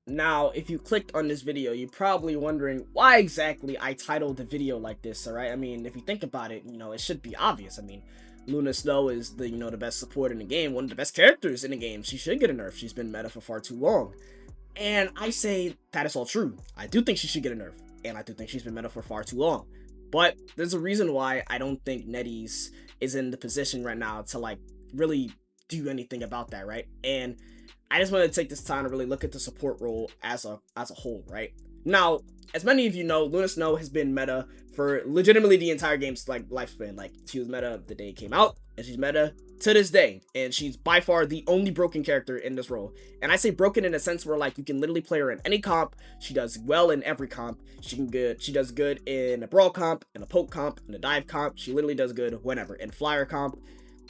Now, if you clicked on this video, you're probably wondering why exactly I titled the video like this, alright? I mean, if you think about it, it should be obvious. I mean, Luna Snow is the best support in the game, one of the best characters in the game. She should get a nerf. She's been meta for far too long. And I say that is all true. I do think she should get a nerf, and I do think she's been meta for far too long. But there's a reason why I don't think NetEase is in the position right now to, like, really do anything about that, right? And I just want to take this time to really look at the support role as a whole, right? Now, as many of you know, Luna Snow has been meta for legitimately the entire game's lifespan. Like, she was meta the day it came out, and she's meta to this day, and she's by far the only broken character in this role. And I say broken in a sense where, like, you can literally play her in any comp. She does well in every comp. She does good in a brawl comp, in a poke comp, in a dive comp. She literally does good whenever. In flyer comp,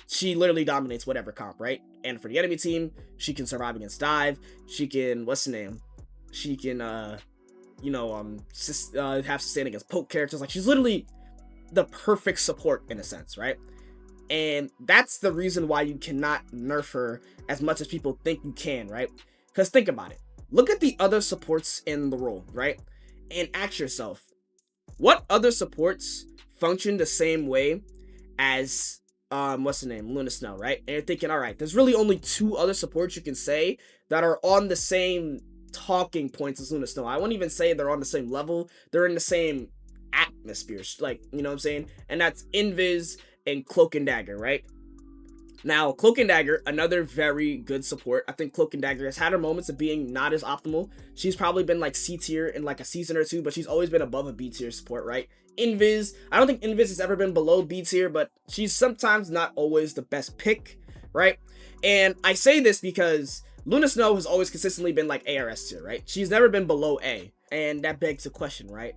she literally dominates whatever comp, right? And for the enemy team, she can survive against dive. She can, she can have sustain against poke characters. Like, she's literally the perfect support in a sense, right? And that's the reason why you cannot nerf her as much as people think you can, right? Because think about it. Look at the other supports in the role, right? And ask yourself, what other supports function the same way as Luna Snow, right? And you're thinking, all right, there's really only two other supports you can say that are on the same talking points as Luna Snow. I wouldn't even say they're on the same level. They're in the same atmosphere, like, you know what I'm saying? And that's Invis and Cloak and Dagger, right? Now, Cloak and Dagger, another very good support. I think Cloak and Dagger has had her moments of being not as optimal. She's probably been like C tier in like a season or two, but she's always been above a B tier support, right? Invis, I don't think Invis has ever been below B tier, but she's sometimes not always the best pick, right? And I say this because Luna Snow has always consistently been like ARS tier, right? She's never been below A, and that begs the question, right?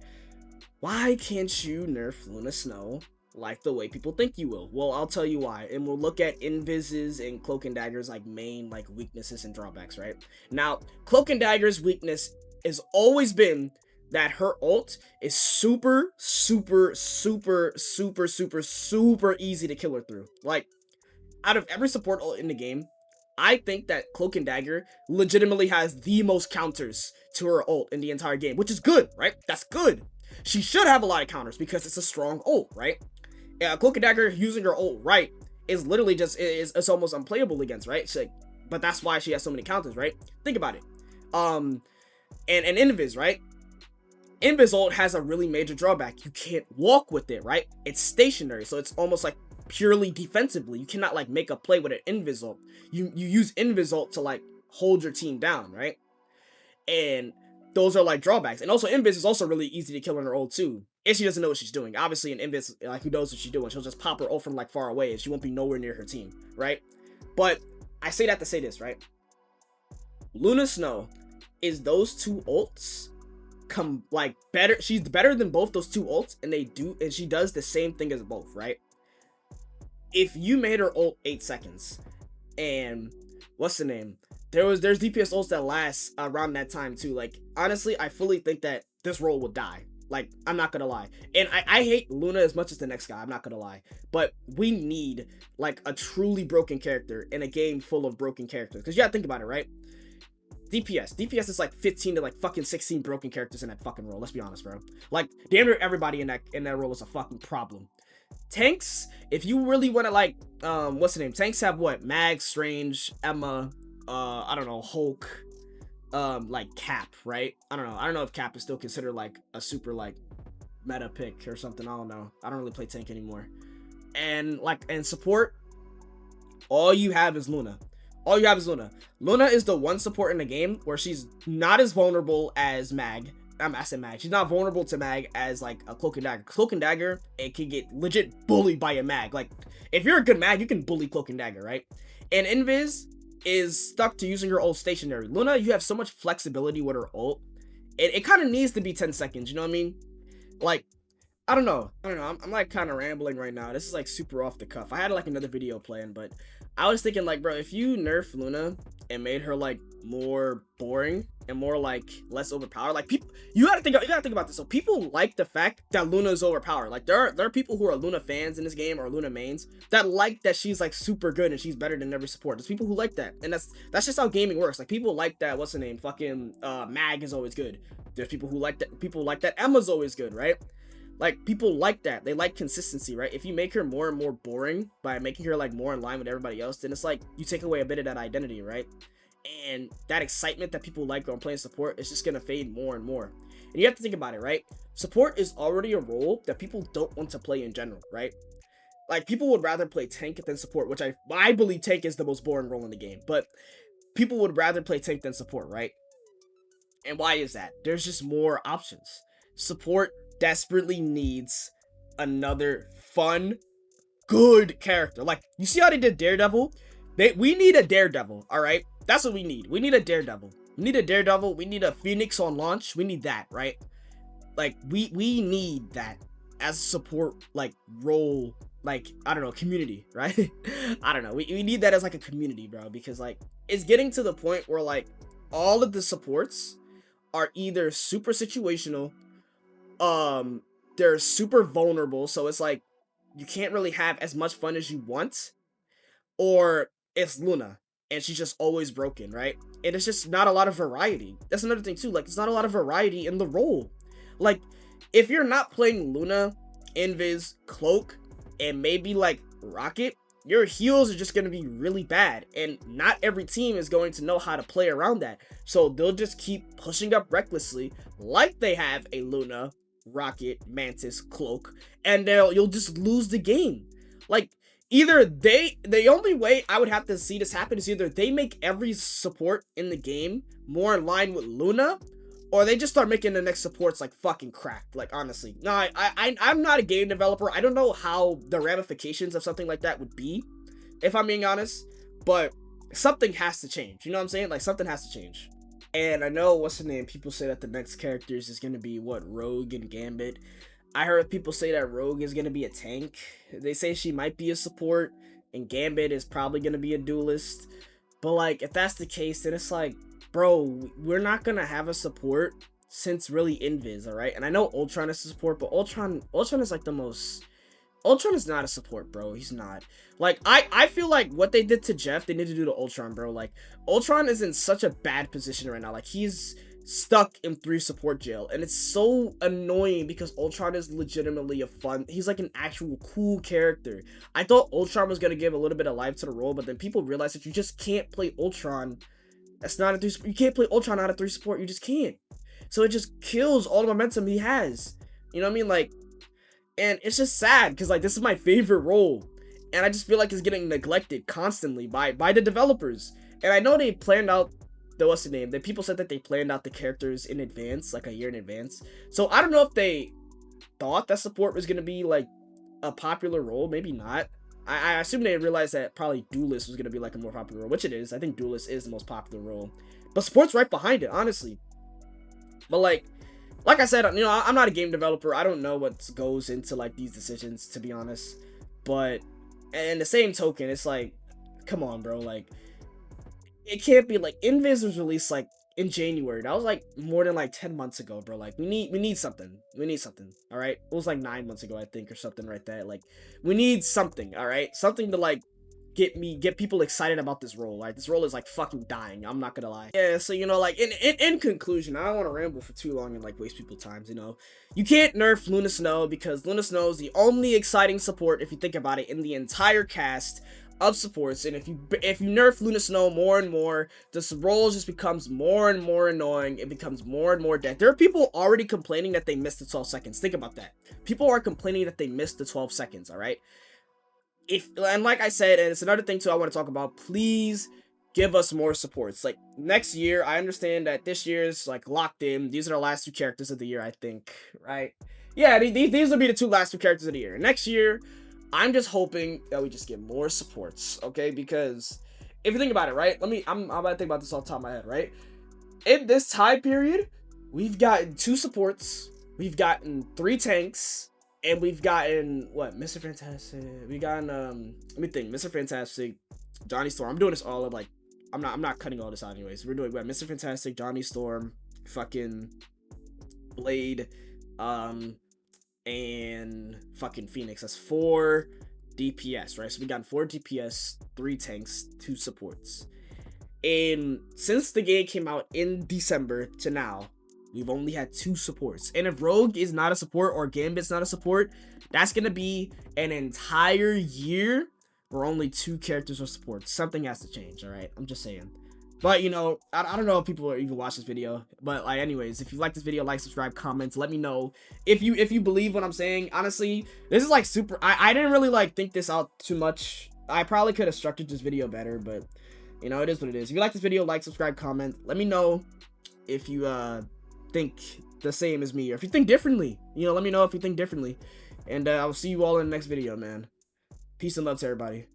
Why can't you nerf Luna Snow like the way people think you will? Well, I'll tell you why, and we'll look at Invis's and Cloak and Dagger's like main like weaknesses and drawbacks, right? Now, Cloak and Dagger's weakness has always been that her ult is super easy to kill her through. Like, out of every support ult in the game, I think that Cloak and Dagger legitimately has the most counters to her ult in the entire game, which is good, right? That's good. She should have a lot of counters because it's a strong ult, right? Cloak and Dagger using her ult right is literally just, it's almost unplayable against, right? So, but that's why she has so many counters, right? Think about it. And Invis, right? Invis ult has a really major drawback. You can't walk with it, right? It's stationary, so it's almost like purely defensively. You cannot like make a play with an Invis ult. You use Invis ult to like hold your team down, right? And those are like drawbacks. And also Invis is also really easy to kill in her ult too, if she doesn't know what she's doing. Obviously, an Invis, like, who knows what she's doing? She'll just pop her ult from like far away and she won't be nowhere near her team, right? But I say that to say this, right? Luna Snow is those two ults come like better. She's better than both those two ults, and she does the same thing as both, right? If you made her ult 8 seconds, and there's DPS ults that last around that time too. Like, honestly, I fully think that this role will die. Like, I'm not gonna lie. And I hate Luna as much as the next guy, I'm not gonna lie. But we need like a truly broken character in a game full of broken characters. Because you gotta think about it, right? DPS is like 15 to like fucking 16 broken characters in that fucking role. Let's be honest, bro. Like, damn near everybody in that role is a fucking problem. Tanks, if you really want to like, tanks have what? Mag, Strange, Emma, I don't know, Hulk, like Cap, right? I don't know if Cap is still considered like a super like meta pick or something. I don't know. I don't really play tank anymore. And support, all you have is Luna. Luna is the one support in the game where she's not as vulnerable as Mag. I said Mag. She's not vulnerable to Mag as like a Cloak and Dagger. Cloak and Dagger, it can get legit bullied by a Mag. Like, if you're a good Mag, you can bully Cloak and Dagger, right? And Invis is stuck to using her ult stationary. Luna, you have so much flexibility with her ult. It kind of needs to be 10 seconds, you know what I mean? Like, I don't know. I'm like kind of rambling right now. This is like super off the cuff. I had like another video planned, but I was thinking like, bro, if you nerf Luna and made her like more boring and more like less overpowered, like people, you gotta think about this. So people like the fact that Luna is overpowered. Like there are people who are Luna fans in this game or Luna mains that like that she's like super good and she's better than every support. There's people who like that, and that's just how gaming works. Like people like that. What's the name? Fucking Mag is always good. There's people who like that. People like that Emma's always good, right? Like people like that. They like consistency, right? If you make her more and more boring by making her like more in line with everybody else, then it's like you take away a bit of that identity, right? And that excitement that people like on playing support is just gonna fade more and more. And you have to think about it, right? Support is already a role that people don't want to play in general, right? Like people would rather play tank than support, which I believe tank is the most boring role in the game, but people would rather play tank than support, right? And why is that? There's just more options. Support desperately needs another fun, good character. Like, you see how they did Daredevil? We need a Daredevil, alright? That's what we need. We need a Daredevil. We need a Daredevil. We need a Phoenix on launch. We need that, right? Like, we need that as a support, like, role, like, I don't know, community, right? I don't know. We need that as, like, a community, bro, because, like, it's getting to the point where, like, all of the supports are either super situational, they're super vulnerable, so it's like you can't really have as much fun as you want, or it's Luna and she's just always broken, right? And it's just not a lot of variety. That's another thing too, like there's not a lot of variety in the role. Like if you're not playing Luna, Invis, Cloak, and maybe like Rocket, your heals are just going to be really bad, and not every team is going to know how to play around that, so they'll just keep pushing up recklessly like they have a Luna, Rocket, Mantis, Cloak, and you'll just lose the game. Like either the only way I would have to see this happen is either they make every support in the game more in line with Luna, or they just start making the next supports like fucking cracked. Like honestly, no, I'm not a game developer. I don't know how the ramifications of something like that would be, if I'm being honest. But something has to change. You know what I'm saying? Like something has to change. And I know what's the name. People say that the next characters is gonna be what, Rogue and Gambit. I heard people say that Rogue is gonna be a tank. They say she might be a support, and Gambit is probably gonna be a duelist. But like, if that's the case, then it's like, bro, we're not gonna have a support since really Invis, alright? And I know Ultron is a support, but Ultron is like the most... Ultron is not a support, bro. He's not. Like, I feel like what they did to Jeff, they need to do to Ultron, bro. Like, Ultron is in such a bad position right now. Like, he's stuck in 3 support jail, and it's so annoying because Ultron is legitimately a fun... He's like an actual cool character. I thought Ultron was gonna give a little bit of life to the role, but then people realized that you just can't play Ultron. That's not a 3 support. You can't play Ultron out of 3 support. You just can't. So it just kills all the momentum he has. You know what I mean? Like, and it's just sad because like this is my favorite role, and I just feel like it's getting neglected constantly by the developers. And I know they planned out the what's the name? The people said that they planned out the characters in advance, like a year in advance. So I don't know if they thought that support was gonna be like a popular role. Maybe not. I assume they realized that probably Duelist was gonna be like a more popular role, which it is. I think Duelist is the most popular role, but support's right behind it, honestly. But like I said, you know, I'm not a game developer. I don't know what goes into like these decisions, to be honest. But and the same token, it's like, come on, bro. Like, it can't be like Invis was released like in January. That was like more than like 10 months ago, bro. Like we need something. We need something. All right. It was like 9 months ago, I think, or something like that. Like we need something. All right, something to like get people excited about this role. Like this role is like fucking dying, I'm not gonna lie. Yeah, so you know, like in conclusion, I don't want to ramble for too long and like waste people's time. You know, you can't nerf Luna Snow because Luna Snow is the only exciting support, if you think about it, in the entire cast of supports. And if you nerf Luna Snow more and more, this role just becomes more and more annoying. It becomes more and more dead. There are people already complaining that they missed the 12 seconds. Think about that. People are complaining that they missed the 12 seconds. All right. And like I said, and it's another thing too I want to talk about, please give us more supports. Like next year, I understand that this year's like locked in. These are the last 2 characters of the year, I think, right? Yeah, these will be the 2 last 2 characters of the year. Next year, I'm just hoping that we just get more supports, okay? Because if you think about it, right? I'm about to think about this off the top of my head, right? In this time period, we've gotten 2 supports, we've gotten 3 tanks, and we've gotten what, Mr. Fantastic. We gotten let me think, Mr. Fantastic, Johnny Storm. I'm doing this all of like, I'm not cutting all this out anyways. We have Mr. Fantastic, Johnny Storm, fucking Blade, and fucking Phoenix. That's 4 DPS, right? So we got 4 DPS, 3 tanks, 2 supports. And since the game came out in December to now, we've only had 2 supports. And if Rogue is not a support or Gambit's not a support, that's gonna be an entire year where only 2 characters are supports. Something has to change, alright? I'm just saying. But, you know, I don't know if people even watch this video. But, like, anyways, if you like this video, like, subscribe, comment, let me know. If you believe what I'm saying, honestly, this is, like, super... I didn't really, like, think this out too much. I probably could have structured this video better, but, you know, it is what it is. If you like this video, like, subscribe, comment. Let me know if you, think the same as me, or if you think differently. You know, let me know if you think differently. And, I'll see you all in the next video, man. Peace and love to everybody.